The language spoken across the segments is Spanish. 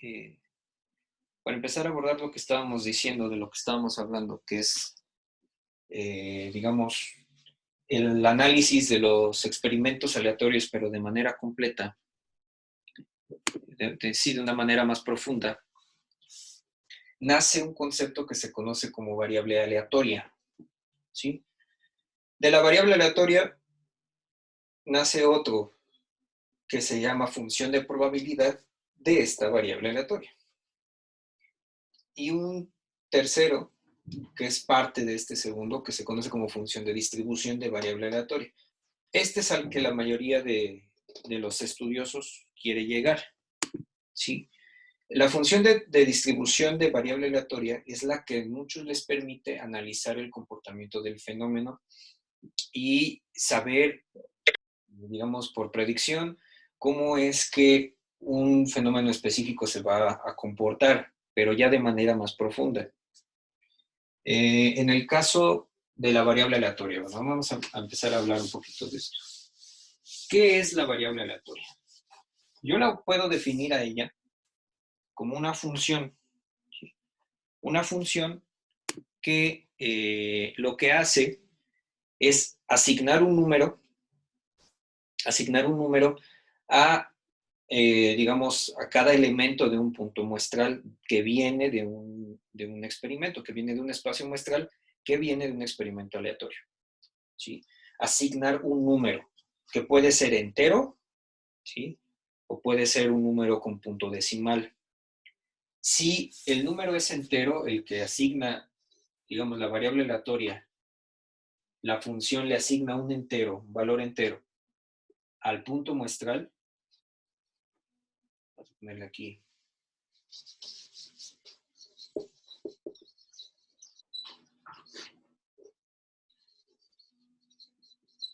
eh, para empezar a abordar lo que estábamos diciendo, de lo que estábamos hablando, que es, digamos, el análisis de los experimentos aleatorios, pero de manera completa, sí, de una manera más profunda, nace un concepto que se conoce como variable aleatoria, ¿sí? De la variable aleatoria nace otro que se llama función de probabilidad de esta variable aleatoria. Y un tercero, que es parte de este segundo, que se conoce como función de distribución de variable aleatoria. Este es al que la mayoría de los estudiosos quiere llegar, ¿sí? La función de distribución de variable aleatoria es la que a muchos les permite analizar el comportamiento del fenómeno y saber, digamos, por predicción, cómo es que un fenómeno específico se va a comportar, pero ya de manera más profunda. En el caso de la variable aleatoria, ¿no? Vamos a empezar a hablar un poquito de esto. ¿Qué es la variable aleatoria? Yo la puedo definir a ella como una función. ¿Sí? Una función que lo que hace es asignar un número a, digamos, a cada elemento de un punto muestral que viene de un experimento, que viene de un espacio muestral, que viene de un experimento aleatorio. ¿Sí? Asignar un número, que puede ser entero, ¿sí? O puede ser un número con punto decimal. Si el número es entero, el que asigna, digamos, la variable aleatoria, la función le asigna un entero, un valor entero, al punto muestral. Vamos a ponerle aquí.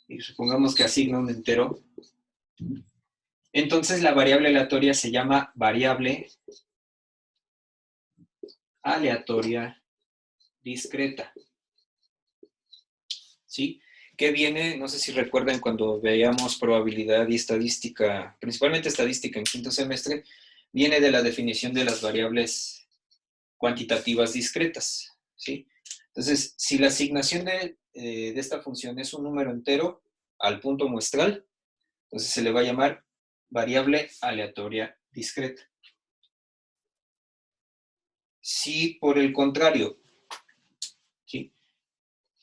Y supongamos que asigna un entero. Entonces la variable aleatoria se llama variable aleatoria discreta. ¿Sí? Que viene, no sé si recuerdan cuando veíamos probabilidad y estadística, principalmente estadística en quinto semestre, viene de la definición de las variables cuantitativas discretas, ¿sí? Entonces, si la asignación de esta función es un número entero al punto muestral, entonces se le va a llamar variable aleatoria discreta. Si por el contrario, ¿sí?,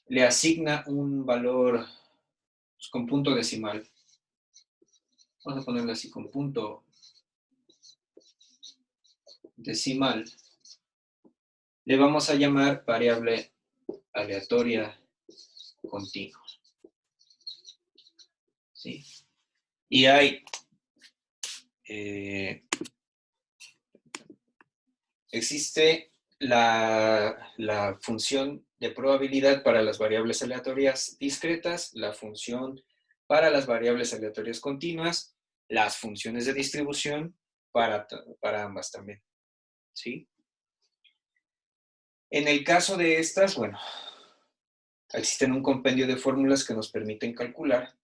le asigna un valor pues, con punto decimal, vamos a ponerlo así, con punto decimal, le vamos a llamar variable aleatoria continua. ¿Sí? Y hay existe la función de probabilidad para las variables aleatorias discretas, la función para las variables aleatorias continuas, las funciones de distribución para ambas también. ¿Sí? En el caso de estas, bueno, existen un compendio de fórmulas que nos permiten calcular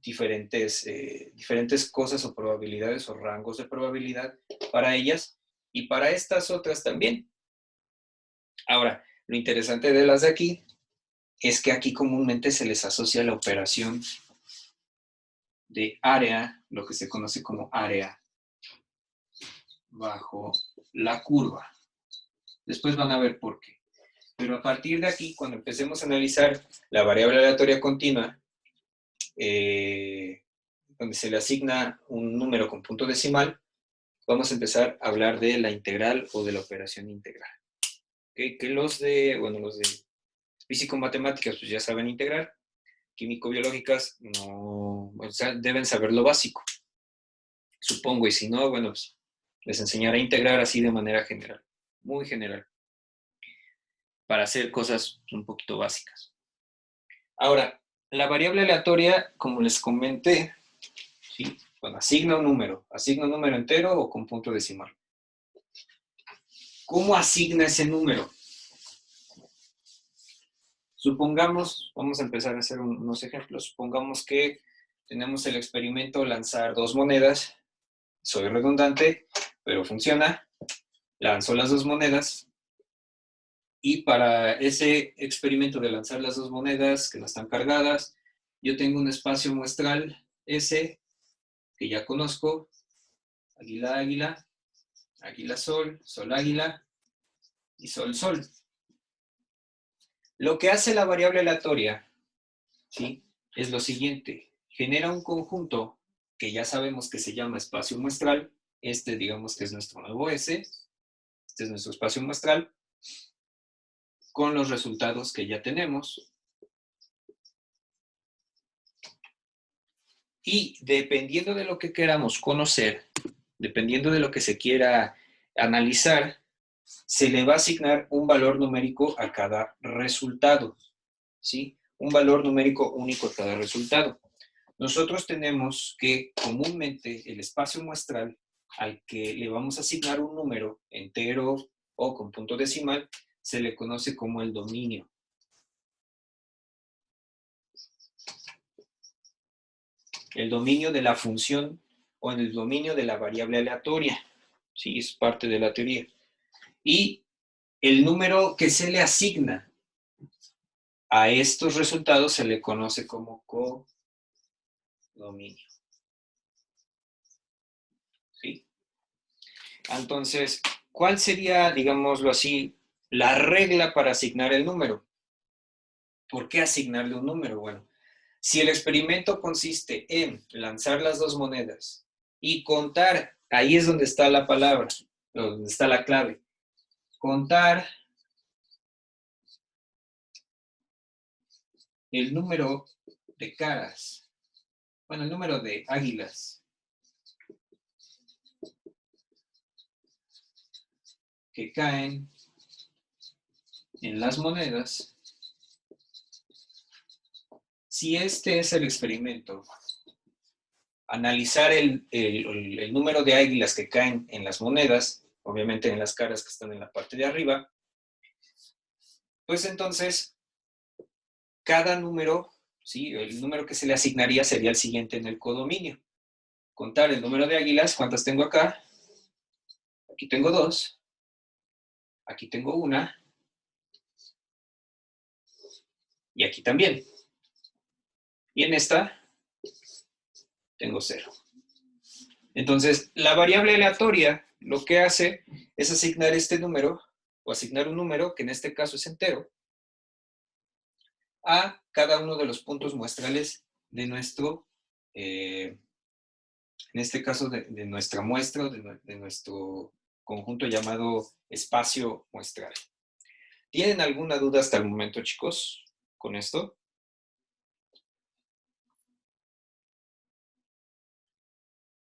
diferentes cosas o probabilidades o rangos de probabilidad para ellas y para estas otras también. Ahora, lo interesante de las de aquí es que aquí comúnmente se les asocia la operación de área, lo que se conoce como área bajo la curva. Después van a ver por qué. Pero a partir de aquí, cuando empecemos a analizar la variable aleatoria continua, donde se le asigna un número con punto decimal, vamos a empezar a hablar de la integral o de la operación integral. ¿Okay? Que los de físico-matemáticas pues ya saben integrar, químico-biológicas no, o sea, deben saber lo básico, supongo, y si no, bueno, pues les enseñaré a integrar así de manera general, muy general, para hacer cosas un poquito básicas. Ahora, la variable aleatoria, como les comenté, ¿sí? Bueno, asigna un número entero o con punto decimal. ¿Cómo asigna ese número? Supongamos, vamos a empezar a hacer unos ejemplos, supongamos que tenemos el experimento lanzar 2 monedas, soy redundante, pero funciona. Lanzó las dos monedas. Y para ese experimento de lanzar las dos monedas que no están cargadas, yo tengo un espacio muestral S, que ya conozco, águila, águila, águila, sol, sol, águila, y sol, sol. Lo que hace la variable aleatoria, ¿sí?, es lo siguiente. Genera un conjunto que ya sabemos que se llama espacio muestral. Este, digamos que es nuestro nuevo S. Este es nuestro espacio muestral, con los resultados que ya tenemos. Y dependiendo de lo que queramos conocer, dependiendo de lo que se quiera analizar, se le va a asignar un valor numérico a cada resultado, ¿sí? Un valor numérico único a cada resultado. Nosotros tenemos que comúnmente el espacio muestral al que le vamos a asignar un número entero o con punto decimal, se le conoce como el dominio. El dominio de la función o en el dominio de la variable aleatoria. Sí, es parte de la teoría. Y el número que se le asigna a estos resultados se le conoce como codominio. ¿Sí? Entonces, ¿cuál sería, digámoslo así, la regla para asignar el número? ¿Por qué asignarle un número? Bueno, si el experimento consiste en lanzar las dos monedas y contar, ahí es donde está la palabra, donde está la clave, contar el número de caras, bueno, el número de águilas que caen en las monedas. Si este es el experimento, analizar el número de águilas que caen en las monedas, obviamente en las caras que están en la parte de arriba, pues entonces cada número, ¿sí?, el número que se le asignaría sería el siguiente en el codominio. Contar el número de águilas, ¿cuántas tengo acá? Aquí tengo 2, aquí tengo 1, y aquí también. Y en esta tengo 0. Entonces, la variable aleatoria lo que hace es asignar este número, o asignar un número, que en este caso es entero, a cada uno de los puntos muestrales de nuestro, en este caso de nuestra muestra, de nuestro conjunto llamado espacio muestral. ¿Tienen alguna duda hasta el momento, chicos, con esto?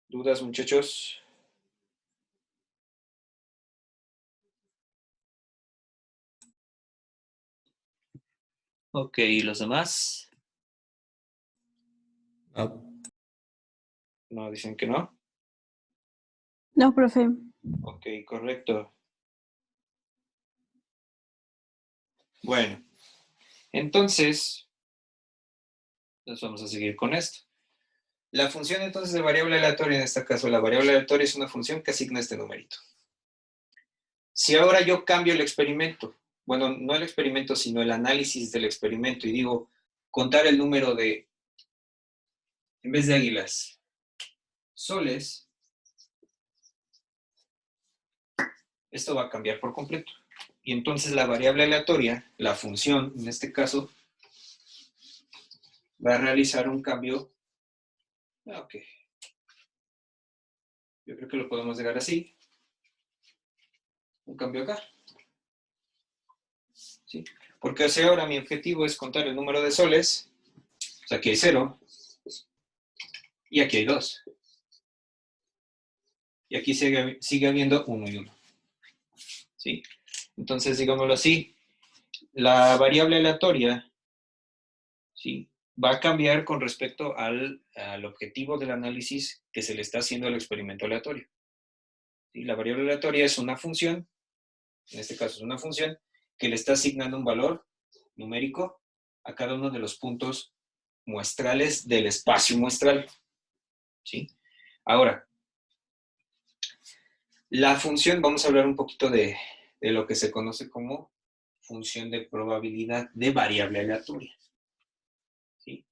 ¿Dudas, muchachos? Ok, ¿y los demás? No, dicen que no. No, profe. Ok, correcto. Bueno, entonces, nos vamos a seguir con esto. La función entonces de variable aleatoria, en este caso, la variable aleatoria es una función que asigna este numerito. Si ahora yo cambio el experimento, bueno, no el experimento, sino el análisis del experimento, y digo, contar el número de, en vez de águilas, soles, esto va a cambiar por completo. Y entonces la variable aleatoria, la función, en este caso, va a realizar un cambio. Ok. Yo creo que lo podemos dejar así. Un cambio acá. ¿Sí? Porque si ahora mi objetivo es contar el número de soles, pues aquí hay 0, y aquí hay 2. Y aquí sigue habiendo 1 y 1. ¿Sí? Entonces, digámoslo así, la variable aleatoria, ¿sí?, va a cambiar con respecto al objetivo del análisis que se le está haciendo al experimento aleatorio. ¿Sí? La variable aleatoria es una función, en este caso es una función, que le está asignando un valor numérico a cada uno de los puntos muestrales del espacio muestral. ¿Sí? Ahora, La función, vamos a hablar un poquito de lo que se conoce como función de probabilidad de variable aleatoria. ¿Sí?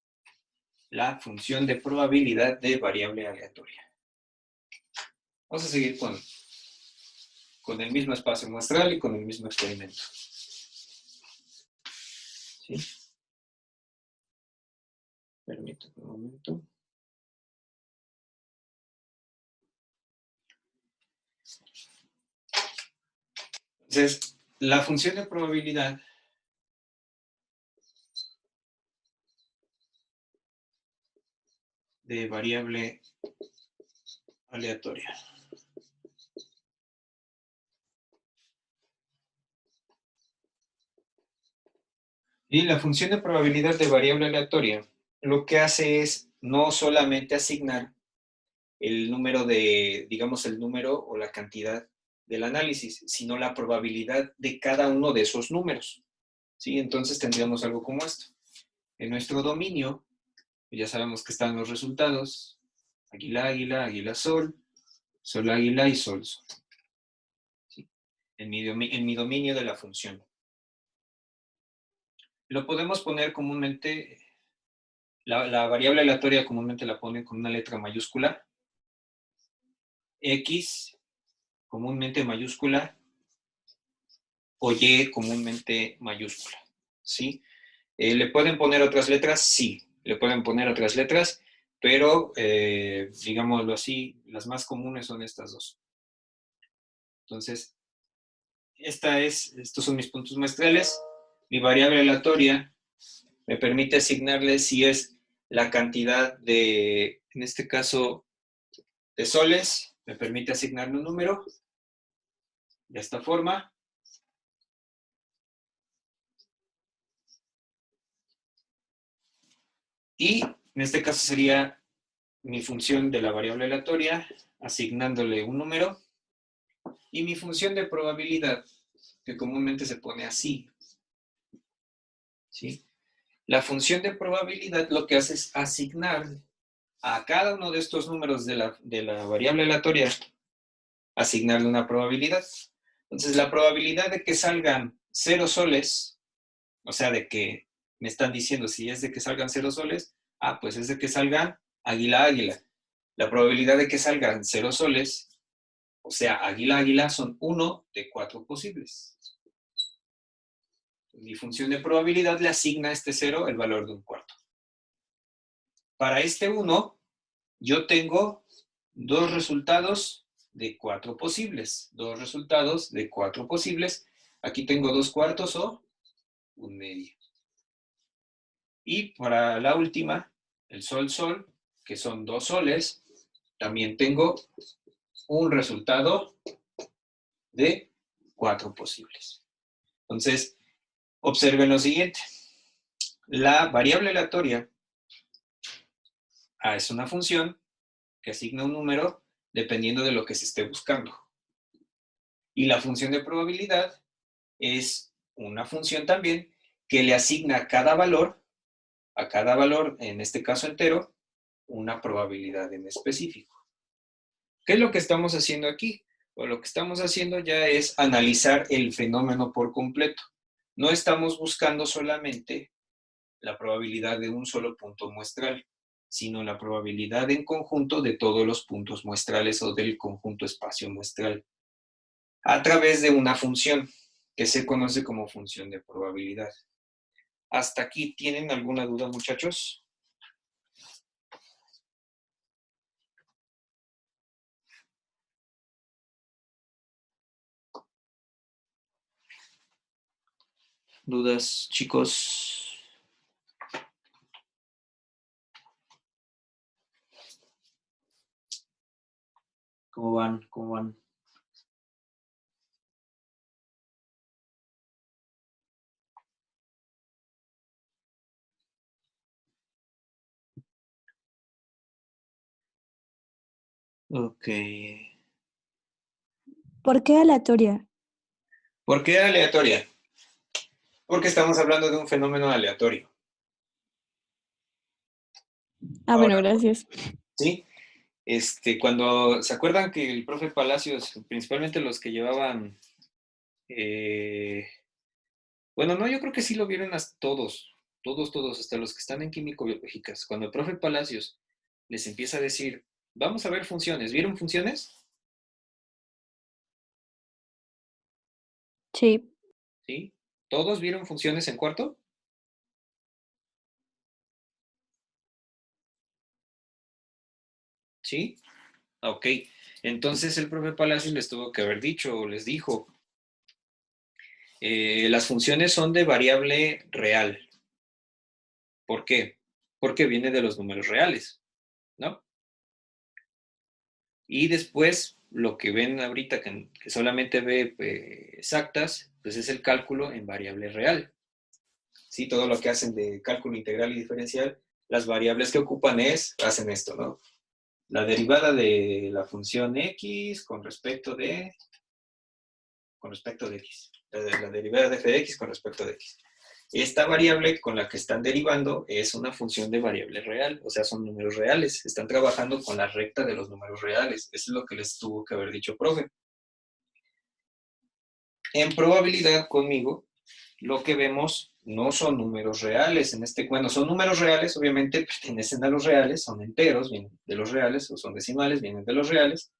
La función de probabilidad de variable aleatoria. Vamos a seguir con el mismo espacio muestral y con el mismo experimento. ¿Sí? Permítanme un momento. Entonces, la función de probabilidad de variable aleatoria. Y la función de probabilidad de variable aleatoria lo que hace es no solamente asignar el número de, digamos, el número o la cantidad del análisis, sino la probabilidad de cada uno de esos números. ¿Sí? Entonces tendríamos algo como esto. En nuestro dominio, ya sabemos que están los resultados, águila, águila, águila, sol, sol, águila y sol, sol. ¿Sí? En mi dominio de la función. Lo podemos poner comúnmente, la variable aleatoria comúnmente la ponen con una letra mayúscula, X comúnmente mayúscula o Y comúnmente mayúscula, ¿sí? ¿Le pueden poner otras letras? Sí, le pueden poner otras letras, pero digámoslo así, las más comunes son estas dos. Entonces, estos son mis puntos muestrales. Mi variable aleatoria me permite asignarle si es la cantidad de, en este caso, de soles, me permite asignarle un número de esta forma. Y en este caso sería mi función de la variable aleatoria, asignándole un número, y mi función de probabilidad, que comúnmente se pone así. ¿Sí? La función de probabilidad lo que hace es asignar a cada uno de estos números de la variable aleatoria, asignarle una probabilidad. Entonces, la probabilidad de que salgan 0 soles, o sea, de que me están diciendo si es de que salgan 0 soles, pues es de que salgan águila, águila. La probabilidad de que salgan 0 soles, o sea, águila, águila, son 1 de 4 posibles. Mi función de probabilidad le asigna a este 0 el valor de 1/4. Para este 1, yo tengo dos resultados de 4 posibles. Dos resultados de 4 posibles. Aquí tengo 2/4 o 1/2. Y para la última, el sol, sol, que son 2 soles, también tengo un resultado de 4 posibles. Entonces, observen lo siguiente. La variable aleatoria es una función que asigna un número dependiendo de lo que se esté buscando. Y la función de probabilidad es una función también que le asigna a cada valor, en este caso entero, una probabilidad en específico. ¿Qué es lo que estamos haciendo aquí? Pues lo que estamos haciendo ya es analizar el fenómeno por completo. No estamos buscando solamente la probabilidad de un solo punto muestral, sino la probabilidad en conjunto de todos los puntos muestrales o del conjunto espacio muestral, a través de una función que se conoce como función de probabilidad. ¿Hasta aquí tienen alguna duda, muchachos? ¿Dudas, chicos? ¿Cómo van? ¿Cómo van? Ok. ¿Por qué aleatoria? ¿Por qué aleatoria? Porque estamos hablando de un fenómeno aleatorio. Bueno, Ahora, gracias. ¿sí? Cuando se acuerdan que el profe Palacios, principalmente los que llevaban, bueno, no, yo creo que sí lo vieron hasta todos, hasta los que están en químico-biológicas. Cuando el profe Palacios les empieza a decir, vamos a ver funciones, ¿vieron funciones? Sí, ¿Sí? ¿Todos vieron funciones en cuarto? ¿Sí? Ok. Entonces el profe Palacios les tuvo que haber dicho, o les dijo, las funciones son de variable real. ¿Por qué? Porque viene de los números reales, ¿no? Y después, lo que ven ahorita, que solamente ve exactas, pues es el cálculo en variable real. Sí, todo lo que hacen de cálculo integral y diferencial, las variables que ocupan hacen esto, ¿no? La derivada de la función x con respecto de x. La derivada de f de x con respecto de x. Esta variable con la que están derivando es una función de variable real, o sea, son números reales. Están trabajando con la recta de los números reales. Eso es lo que les tuvo que haber dicho, profe. En probabilidad conmigo, lo que vemos no son números reales. Bueno, son números reales, obviamente pertenecen a los reales, son enteros, vienen de los reales, o son decimales, vienen de los reales,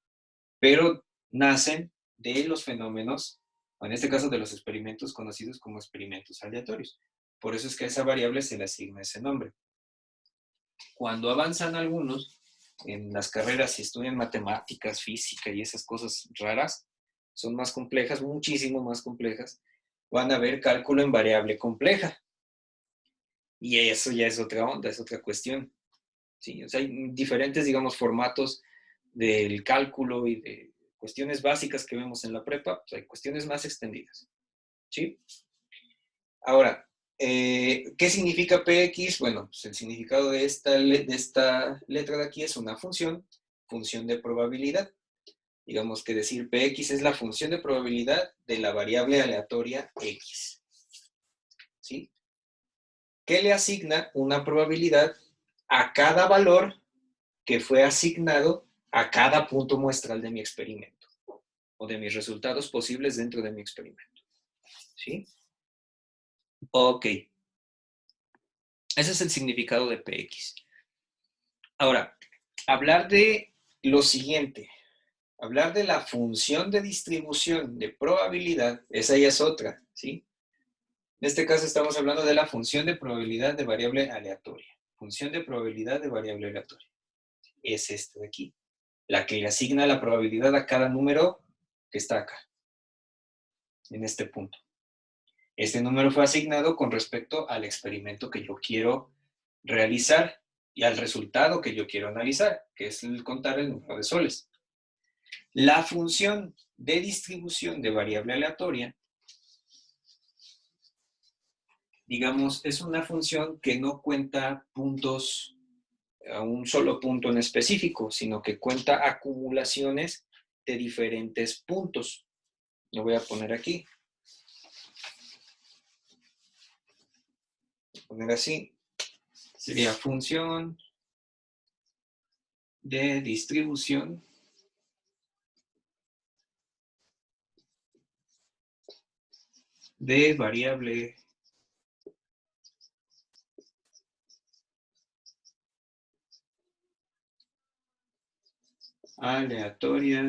pero nacen de los fenómenos, o en este caso de los experimentos conocidos como experimentos aleatorios. Por eso es que a esa variable se le asigna ese nombre. Cuando avanzan algunos en las carreras y estudian matemáticas, física y esas cosas raras, son más complejas, muchísimo más complejas, van a ver cálculo en variable compleja. Y eso ya es otra onda, es otra cuestión. ¿Sí? O sea, hay diferentes, digamos, formatos del cálculo y de cuestiones básicas que vemos en la prepa, pues hay cuestiones más extendidas. ¿Sí? Ahora, ¿qué significa px? Bueno, pues el significado de esta letra de aquí es una función de probabilidad. Digamos que decir px es la función de probabilidad de la variable aleatoria x. ¿Sí? Que le asigna una probabilidad a cada valor que fue asignado a cada punto muestral de mi experimento o de mis resultados posibles dentro de mi experimento. ¿Sí? Ok. Ese es el significado de px. Ahora, hablar de lo siguiente, hablar de la función de distribución de probabilidad, esa ya es otra, ¿sí? En este caso estamos hablando de la función de probabilidad de variable aleatoria. Función de probabilidad de variable aleatoria. Es esta de aquí, la que le asigna la probabilidad a cada número que está acá, en este punto. Este número fue asignado con respecto al experimento que yo quiero realizar y al resultado que yo quiero analizar, que es el contar el número de soles. La función de distribución de variable aleatoria, digamos, es una función que no cuenta puntos a un solo punto en específico, sino que cuenta acumulaciones de diferentes puntos. Lo voy a poner aquí. Voy a poner así. Sería función de distribución de variable aleatoria.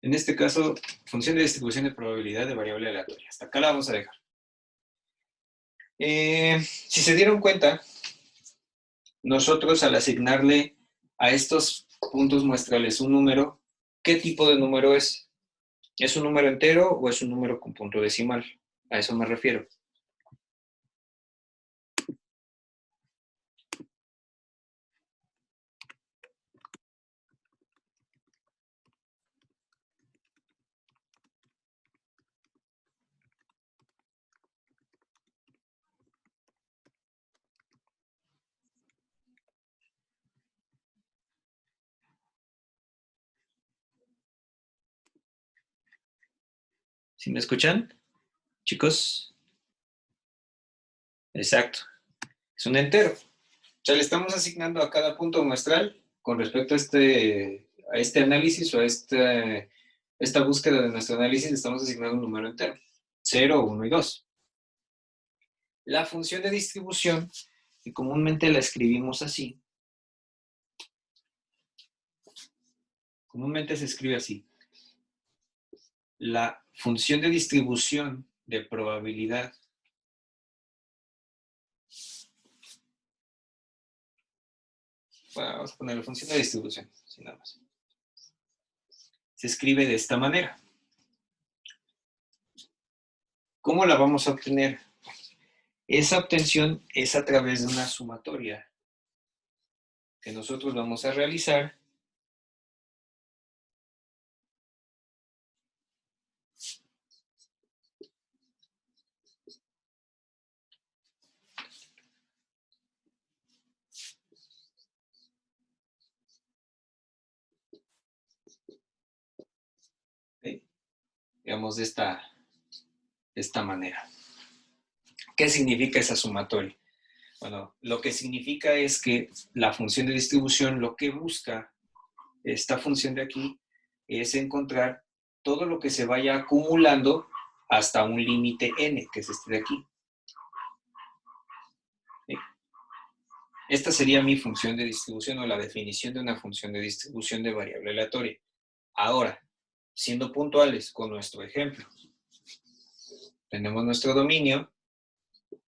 En este caso, función de distribución de probabilidad de variable aleatoria. Hasta acá la vamos a dejar. Si se dieron cuenta, nosotros al asignarle a estos puntos muestrales un número, ¿qué tipo de número es? ¿Es un número entero o es un número con punto decimal? A eso me refiero. ¿Sí me escuchan, chicos? Exacto. Es un entero. O sea, le estamos asignando a cada punto muestral con respecto a este análisis o a esta búsqueda de nuestro análisis, le estamos asignando un número entero, 0, 1 y 2. La función de distribución, que comúnmente la escribimos así, comúnmente se escribe así. La función de distribución de probabilidad bueno, vamos a poner la función de distribución, así nada más. Se escribe de esta manera. ¿Cómo la vamos a obtener? Esa obtención es a través de una sumatoria que nosotros vamos a realizar digamos, de esta manera. ¿Qué significa esa sumatoria? Bueno, lo que significa es que la función de distribución lo que busca esta función de aquí es encontrar todo lo que se vaya acumulando hasta un límite n, que es este de aquí. ¿Sí? Esta sería mi función de distribución o la definición de una función de distribución de variable aleatoria. Ahora, siendo puntuales con nuestro ejemplo, tenemos nuestro dominio,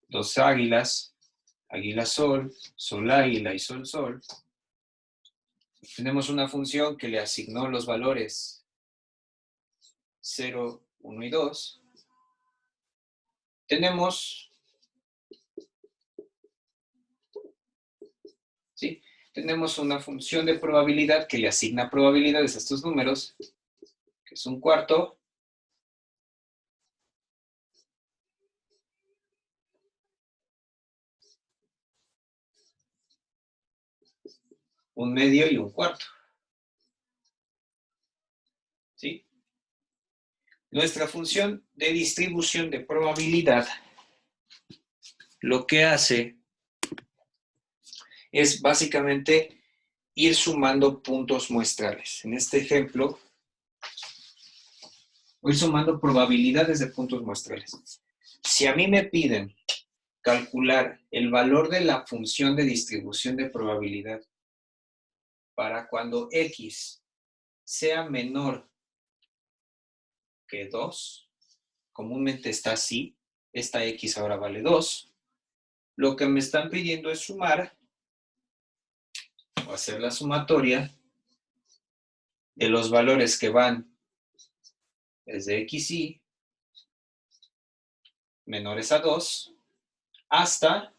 dos águilas, águila-sol, sol-águila y sol-sol. Tenemos una función que le asignó los valores 0, 1 y 2. Tenemos, ¿sí? Tenemos una función de probabilidad que le asigna probabilidades a estos números, que es un cuarto, un medio y un cuarto. ¿Sí? Nuestra función de distribución de probabilidad lo que hace es básicamente ir sumando puntos muestrales. En este ejemplo, voy sumando probabilidades de puntos muestrales. Si a mí me piden calcular el valor de la función de distribución de probabilidad para cuando x sea menor que 2, comúnmente está así, esta x ahora vale 2, lo que me están pidiendo es sumar, o hacer la sumatoria, de los valores que van desde xy menores a 2 hasta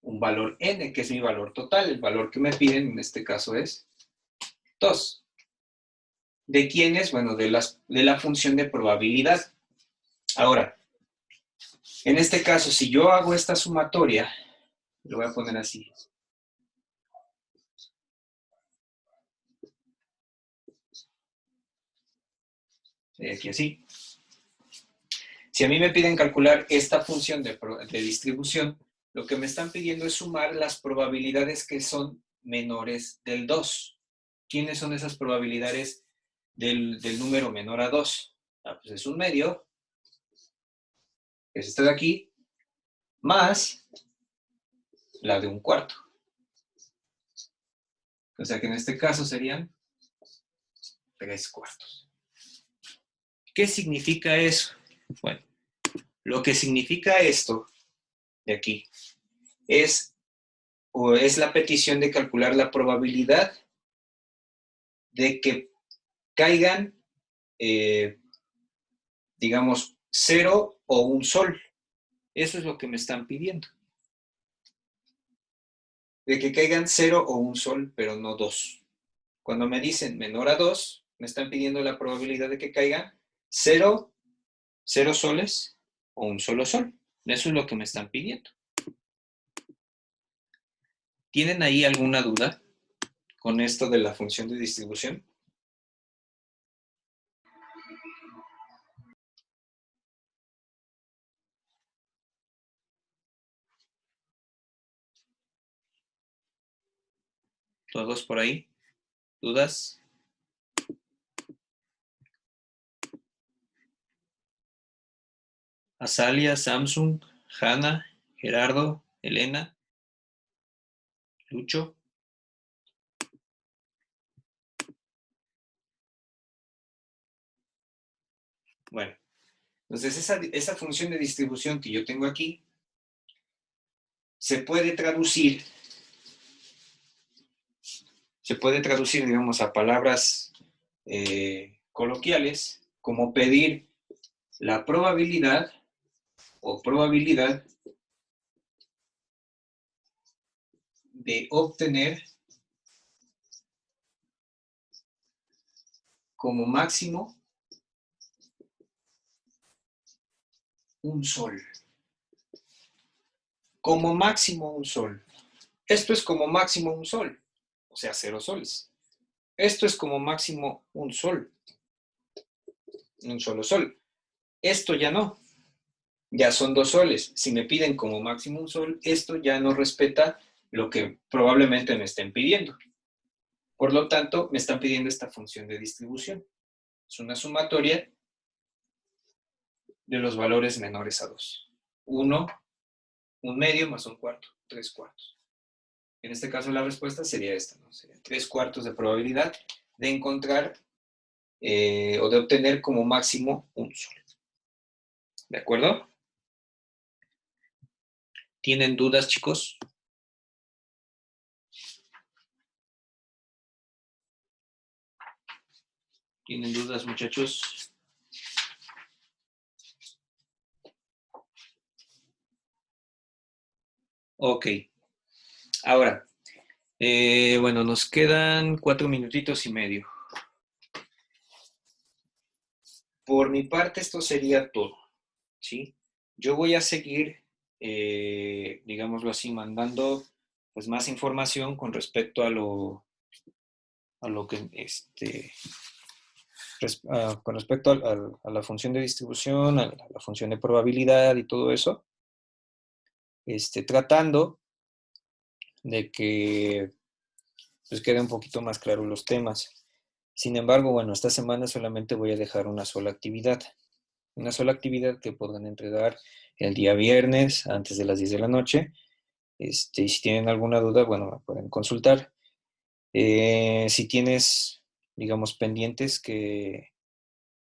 un valor n, que es mi valor total. El valor que me piden en este caso es 2. ¿De quién es? Bueno, de la función de probabilidad. Ahora, en este caso, si yo hago esta sumatoria, lo voy a poner así. Aquí así. Si a mí me piden calcular esta función de distribución, lo que me están pidiendo es sumar las probabilidades que son menores del 2. ¿Quiénes son esas probabilidades del número menor a 2? Pues es un medio, que es esta de aquí, más la de un cuarto. O sea que en este caso serían 3 cuartos. ¿Qué significa eso? Bueno, lo que significa esto de aquí es la petición de calcular la probabilidad de que caigan, digamos, 0 o un sol. Eso es lo que me están pidiendo. De que caigan 0 o un sol, pero no 2. Cuando me dicen menor a 2, me están pidiendo la probabilidad de que caigan 0 soles o un solo sol. Eso es lo que me están pidiendo. ¿Tienen ahí alguna duda con esto de la función de distribución? ¿Todos por ahí? ¿Dudas? Azalia, Samsung, Hanna, Gerardo, Elena, Lucho. Bueno, entonces esa función de distribución que yo tengo aquí se puede traducir, digamos, a palabras coloquiales, como pedir la probabilidad o probabilidad de obtener como máximo un sol. Como máximo un sol. Esto es como máximo un sol, o sea, 0 soles. Esto es como máximo un sol, un solo sol. Esto ya no, ya son 2 soles. Si me piden como máximo un sol, esto ya no respeta lo que probablemente me estén pidiendo. Por lo tanto, me están pidiendo esta función de distribución. Es una sumatoria de los valores menores a 2. 1, un medio más un cuarto, 3 cuartos. En este caso la respuesta sería esta, ¿no? Sería 3 cuartos de probabilidad de encontrar o de obtener como máximo un sol. ¿De acuerdo? ¿Tienen dudas, chicos? ¿Tienen dudas, muchachos? Ok. Ahora, bueno, nos quedan 4 minutitos y medio. Por mi parte, esto sería todo, ¿sí? Yo voy a seguir, digámoslo así, mandando pues, más información con respecto a lo que, con respecto a la función de distribución, a la función de probabilidad y todo eso, tratando de que pues, quede un poquito más claro los temas. Sin embargo, bueno, esta semana solamente voy a dejar una sola actividad que podrán entregar el día viernes antes de las 10 de la noche. Y si tienen alguna duda, bueno, me pueden consultar. Si tienes, digamos, pendientes que